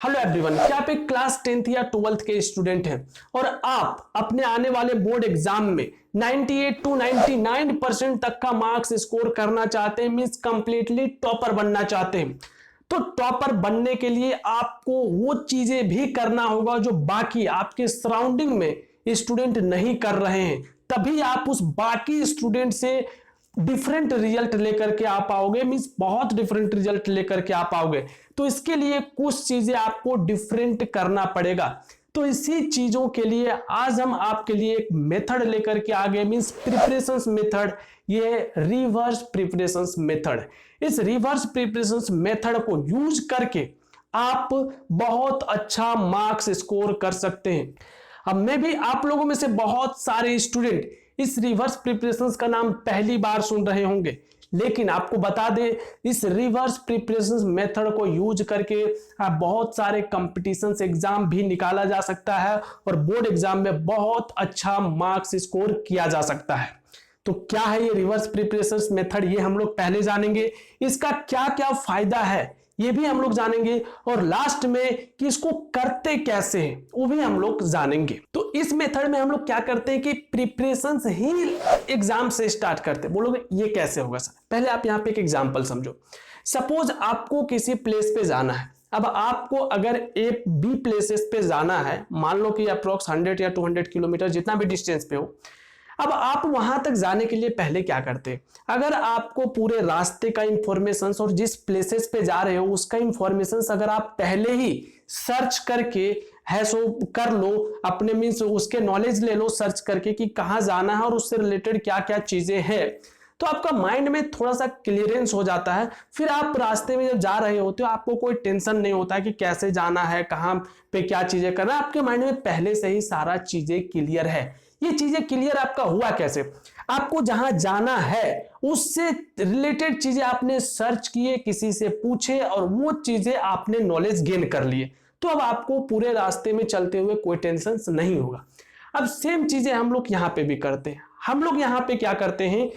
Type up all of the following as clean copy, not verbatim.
Hello everyone, क्या आप एक क्लास 10th या 12th के स्टूडेंट हैं और आप अपने आने वाले बोर्ड एग्जाम में 98 to 99% तक का मार्क्स स्कोर करना चाहते हैं, मींस कंप्लीटली टॉपर बनना चाहते हैं। तो टॉपर बनने के लिए आपको वो चीजें भी करना होगा जो बाकी आपके सराउंडिंग में स्टूडेंट नहीं कर रहे हैं, तभी आप उस बाकी स्टूडेंट से डिफरेंट रिजल्ट लेकर के आ पाओगे, मींस बहुत डिफरेंट रिजल्ट लेकर के आ पाओगे। तो इसके लिए कुछ चीजें आपको डिफरेंट करना पड़ेगा। तो इसी चीजों के लिए आज हम आपके लिए एक मेथड लेकर के आ गए, मींस प्रिपरेशंस मेथड। ये रिवर्स प्रिपरेशंस मेथड। इस रिवर्स प्रिपरेशंस मेथड को यूज करके आप बहुत अच्छा मार्क्स स्कोर कर सकते हैं। अब मैं भी आप लोगों में से बहुत सारे स्टूडेंट इस रिवर्स प्रिपरेशंस का नाम पहली बार सुन रहे होंगे, लेकिन आपको बता दें इस रिवर्स प्रिपरेशंस मेथड को यूज करके आप बहुत सारे कंपटीशंस एग्जाम भी निकाला जा सकता है और बोर्ड एग्जाम में बहुत अच्छा मार्क्स स्कोर किया जा सकता है। तो क्या है ये रिवर्स प्रिपरेशंस मेथड, ये हम लोग पहले जानेंगे। इसका क्या क्या फायदा है ये भी हम लोग जानेंगे और लास्ट में कि इसको करते कैसे हैं वो भी हम लोग जानेंगे। तो इस मेथड में हम लोग क्या करते हैं कि प्रिपरेशंस ही एग्जाम से स्टार्ट करते हैं। बोलोगे ये कैसे होगा सर? पहले आप यहाँ पे एक एग्जांपल समझो। सपोज आपको किसी प्लेस पे जाना है। अब आपको अगर ए बी प्लेसेस पे जाना है, मान लो कि अप्रोक्स 100 या 200 किलोमीटर जितना भी डिस्टेंस पे हो। अब आप वहां तक जाने के लिए पहले क्या करते हैं, अगर आपको पूरे रास्ते का इंफॉर्मेशन और जिस प्लेसेस पे जा रहे हो उसका इंफॉर्मेशन अगर आप पहले ही सर्च करके है सो कर लो, अपने मीन्स उसके नॉलेज ले लो सर्च करके कि कहाँ जाना है और उससे रिलेटेड क्या क्या चीजें हैं, तो आपका माइंड में थोड़ा सा क्लियरेंस हो जाता है। फिर आप रास्ते में जब जा रहे होते हो आपको कोई टेंशन नहीं होता है कि कैसे जाना है, कहाँ पे क्या चीजें करना है। आपके माइंड में पहले से ही सारा चीजें क्लियर है। ये चीजें क्लियर आपका हुआ कैसे? आपको जहां जाना है उससे रिलेटेड चीजें आपने सर्च किए, किसी से पूछे और वो चीजें आपने नॉलेज गेन कर लिए, तो अब आपको पूरे रास्ते में चलते हुए कोई टेंशन नहीं होगा। अब सेम चीजें हम लोग यहाँ पे भी करते हैं। हम लोग यहाँ पे क्या करते हैं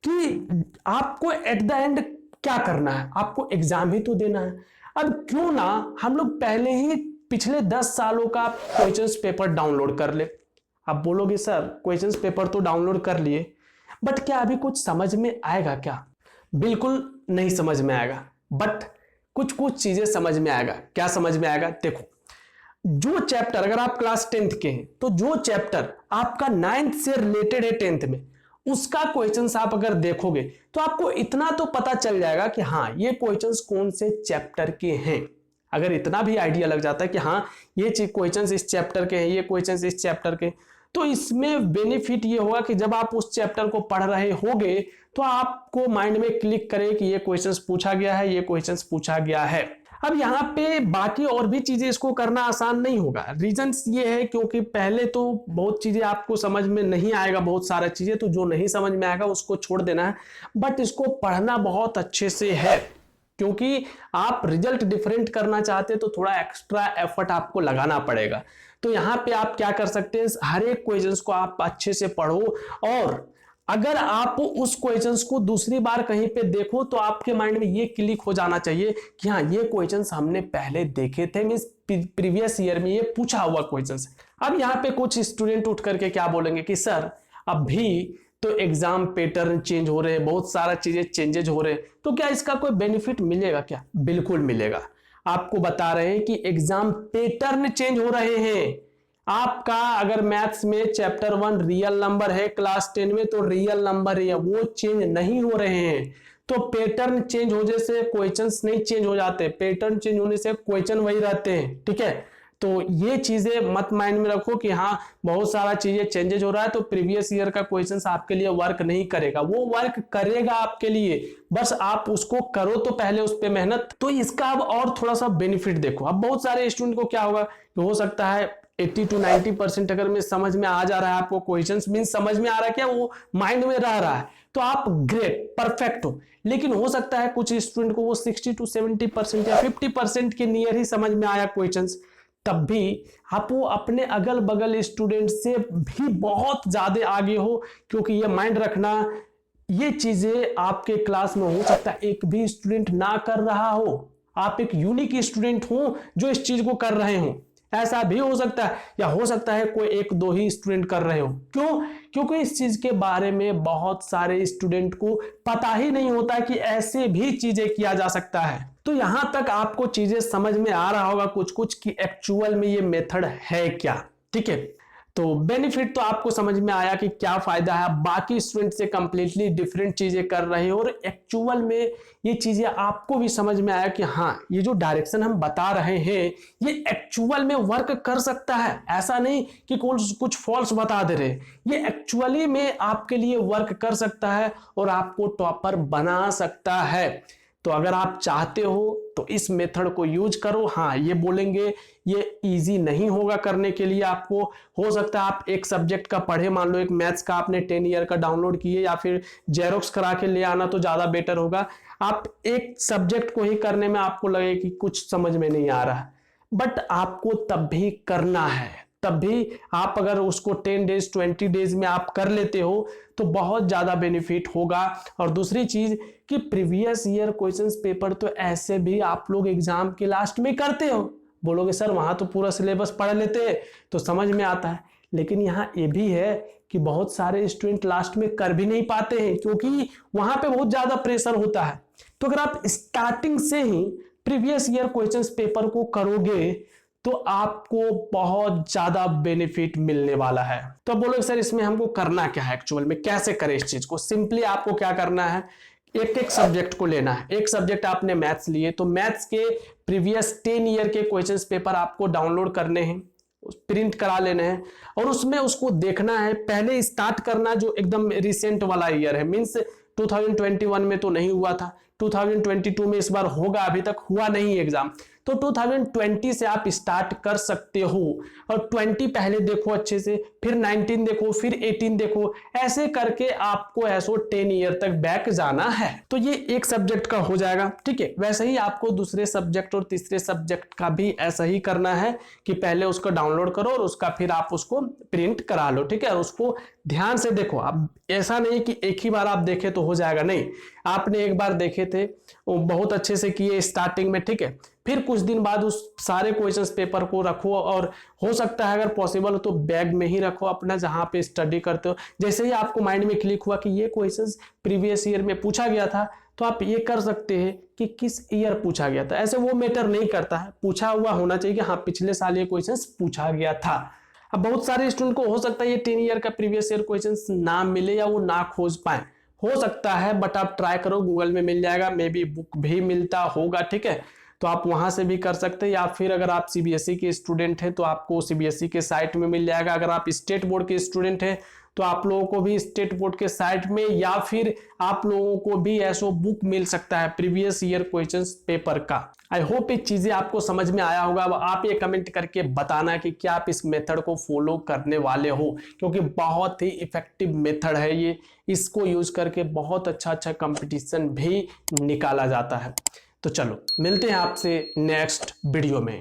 कि आपको एट द एंड क्या करना है, आपको एग्जाम ही तो देना है। अब क्यों ना हम लोग पहले ही पिछले 10 सालों का क्वेश्चंस पेपर डाउनलोड कर ले। आप बोलोगे सर क्वेश्चंस पेपर तो डाउनलोड कर लिए, बट क्या अभी कुछ समझ में आएगा क्या? बिल्कुल नहीं समझ में आएगा, बट कुछ कुछ चीजें समझ में आएगा। क्या समझ में आएगा? देखो, जो चैप्टर अगर आप क्लास 10th के हैं तो जो चैप्टर आपका 9th से रिलेटेड है 10th में, उसका क्वेश्चंस आप अगर देखोगे तो आपको इतना तो पता चल जाएगा कि हाँ ये क्वेश्चंस कौन से चैप्टर के हैं। अगर इतना भी आइडिया लग जाता है कि हाँ ये क्वेश्चंस इस चैप्टर के हैं, ये क्वेश्चंस इस चैप्टर के, तो इसमें बेनिफिट ये होगा कि जब आप उस चैप्टर को पढ़ रहे होगे तो आपको माइंड में क्लिक करे कि ये क्वेश्चंस पूछा गया है, ये क्वेश्चंस पूछा गया है। अब यहाँ पे बाकी और भी चीजें इसको करना आसान नहीं होगा। रीजन ये है क्योंकि पहले तो बहुत चीजें आपको समझ में नहीं आएगा, बहुत सारा चीजें तो जो नहीं समझ में आएगा उसको छोड़ देना है, बट इसको पढ़ना बहुत अच्छे से है क्योंकि आप रिजल्ट डिफरेंट करना चाहते हैं तो थोड़ा एक्स्ट्रा एफर्ट आपको लगाना पड़ेगा। तो यहाँ पे आप क्या कर सकते हैं, हर एक क्वेश्चंस को आप अच्छे से पढ़ो और अगर आप उस क्वेश्चंस को दूसरी बार कहीं पे देखो तो आपके माइंड में ये क्लिक हो जाना चाहिए कि हाँ ये क्वेश्चंस हमने पहले देखे थे, मींस प्रीवियस ईयर में ये पूछा हुआ क्वेश्चंस। अब यहाँ पे कुछ स्टूडेंट उठ करके क्या बोलेंगे कि सर अभी तो एग्जाम पैटर्न चेंज हो रहे हैं, बहुत सारा चीजें चेंजेज हो रहे हैं, तो क्या इसका कोई बेनिफिट मिलेगा क्या? बिल्कुल मिलेगा। आपको बता रहे हैं कि एग्जाम पैटर्न चेंज हो रहे हैं। आपका अगर मैथ्स में चैप्टर 1 रियल नंबर है क्लास 10 में, तो रियल नंबर है वो चेंज नहीं हो रहे हैं। तो पैटर्न चेंज होने से क्वेश्चंस नहीं चेंज हो जाते, पैटर्न चेंज होने से क्वेश्चन वही रहते हैं। ठीक है, तो ये चीजें मत माइंड में रखो कि हाँ बहुत सारा चीजें चेंजेज हो रहा है तो प्रीवियस ईयर का क्वेश्चंस आपके लिए वर्क नहीं करेगा। वो वर्क करेगा आपके लिए, बस आप उसको करो तो पहले उस पर मेहनत। तो इसका अब और थोड़ा सा बेनिफिट देखो। अब बहुत सारे स्टूडेंट को क्या होगा कि हो सकता है 80 to 90% अगर में समझ में आ जा रहा है आपको क्वेश्चंस, मींस समझ में आ रहा है क्या, वो माइंड में रह रहा है, तो आप ग्रेट परफेक्ट हो। लेकिन हो सकता है कुछ स्टूडेंट को वो 60 to 70% या 50% के नियर ही समझ में आया क्वेश्चंस, तब भी आप वो अपने अगल बगल स्टूडेंट से भी बहुत ज्यादा आगे हो। क्योंकि ये माइंड रखना, ये चीजें आपके क्लास में हो सकता है एक भी स्टूडेंट ना कर रहा हो, आप एक यूनिक स्टूडेंट हो जो इस चीज को कर रहे हो। ऐसा भी हो सकता है, या हो सकता है कोई एक दो ही स्टूडेंट कर रहे हो। क्यों? क्योंकि इस चीज के बारे में बहुत सारे स्टूडेंट को पता ही नहीं होता कि ऐसे भी चीजें किया जा सकता है। तो यहां तक आपको चीजें समझ में आ रहा होगा कुछ कुछ कि एक्चुअल में ये मेथड है क्या। ठीक है, तो बेनिफिट तो आपको समझ में आया कि क्या फायदा है। आप बाकी स्टूडेंट से कंप्लीटली डिफरेंट चीजें कर रहे हो और एक्चुअल में ये चीजें आपको भी समझ में आया कि हाँ, ये जो डायरेक्शन हम बता रहे हैं ये एक्चुअल में वर्क कर सकता है। ऐसा नहीं कि कुछ फॉल्स बता दे रहे, ये एक्चुअली में आपके लिए वर्क कर सकता है और आपको टॉपर बना सकता है। तो अगर आप चाहते हो तो इस मेथड को यूज करो। हाँ, ये बोलेंगे ये इजी नहीं होगा करने के लिए आपको। हो सकता है आप एक सब्जेक्ट का पढ़े, मान लो एक मैथ्स का आपने 10 ईयर का डाउनलोड किए या फिर जेरोक्स करा के ले आना तो ज्यादा बेटर होगा। आप एक सब्जेक्ट को ही करने में आपको लगे कि कुछ समझ में नहीं आ रहा, बट आपको तब भी करना है। तब भी आप अगर उसको 10 डेज 20 डेज में आप कर लेते हो तो बहुत ज्यादा बेनिफिट होगा। और दूसरी चीज कि प्रीवियस ईयर क्वेश्चंस पेपर तो ऐसे भी आप लोग एग्जाम के लास्ट में करते हो। बोलोगे सर वहां तो पूरा सिलेबस पढ़ लेते हैं तो समझ में आता है, लेकिन यहाँ ये भी है कि बहुत सारे स्टूडेंट लास्ट में कर भी नहीं पाते हैं क्योंकि वहां पे बहुत ज्यादा प्रेशर होता है। तो अगर आप स्टार्टिंग से ही प्रीवियस ईयर क्वेश्चंस पेपर को करोगे तो आपको बहुत ज्यादा बेनिफिट मिलने वाला है। तो बोलोगे सर इसमें हमको करना क्या है, एक्चुअल में कैसे करें इस चीज को। सिंपली आपको क्या करना है, एक एक सब्जेक्ट को लेना है। एक सब्जेक्ट आपने मैथ्स लिए तो मैथ्स के प्रीवियस 10 ईयर के क्वेश्चंस पेपर आपको डाउनलोड करने हैं, प्रिंट करा लेने हैं और उसमें उसको देखना है। पहले स्टार्ट करना जो एकदम रिसेंट वाला ईयर है, मींस 2021 में तो नहीं हुआ था, 2022 में इस बार होगा, अभी तक हुआ नहीं एग्जाम, तो 2020 से आप स्टार्ट कर सकते हो। और 20 पहले देखो अच्छे से, फिर 19 देखो, फिर 18 देखो, ऐसे करके आपको ऐसो 10 ईयर तक बैक जाना है। तो ये एक सब्जेक्ट का हो जाएगा। ठीक है, वैसे ही आपको दूसरे सब्जेक्ट और तीसरे सब्जेक्ट का भी ऐसा ही करना है कि पहले उसको डाउनलोड करो और उसका फिर आप उसको प्रिंट करा लो। ठीक है, और उसको ध्यान से देखो। अब ऐसा नहीं कि एक ही बार आप देखे तो हो जाएगा, नहीं, आपने एक बार देखे थे वो बहुत अच्छे से किए स्टार्टिंग में, ठीक है, फिर कुछ दिन बाद उस सारे क्वेश्चंस पेपर को रखो और हो सकता है अगर पॉसिबल हो तो बैग में ही रखो अपना, जहां पे स्टडी करते हो। जैसे ही आपको माइंड में क्लिक हुआ कि ये क्वेश्चंस प्रीवियस ईयर में पूछा गया था तो आप ये कर सकते हैं कि किस ईयर पूछा गया था। ऐसे वो मैटर नहीं करता है, पूछा हुआ होना चाहिए कि हाँ पिछले साल ये क्वेश्चंस पूछा गया था। अब बहुत सारे स्टूडेंट को हो सकता है ये 10 ईयर का प्रीवियस ईयर क्वेश्चंस ना मिले या वो ना खोज पाए, हो सकता है, बट आप ट्राई करो, गूगल में मिल जाएगा, मे बी बुक भी मिलता होगा। ठीक है, तो आप वहां से भी कर सकते हैं, या फिर अगर आप सीबीएसई के स्टूडेंट हैं तो आपको सीबीएसई के साइट में मिल जाएगा। अगर आप स्टेट बोर्ड के स्टूडेंट हैं तो आप लोगों को भी स्टेट बोर्ड के साइट में, या फिर आप लोगों को भी ऐसो बुक मिल सकता है प्रीवियस ईयर क्वेश्चंस पेपर का। आई होप ये चीजें आपको समझ में आया होगा। अब आप ये कमेंट करके बताना कि क्या आप इस मेथड को फॉलो करने वाले हो, क्योंकि बहुत ही इफेक्टिव मेथड है ये। इसको यूज करके बहुत अच्छा अच्छा कंपटीशन भी निकाला जाता है। तो चलो मिलते हैं आपसे नेक्स्ट वीडियो में।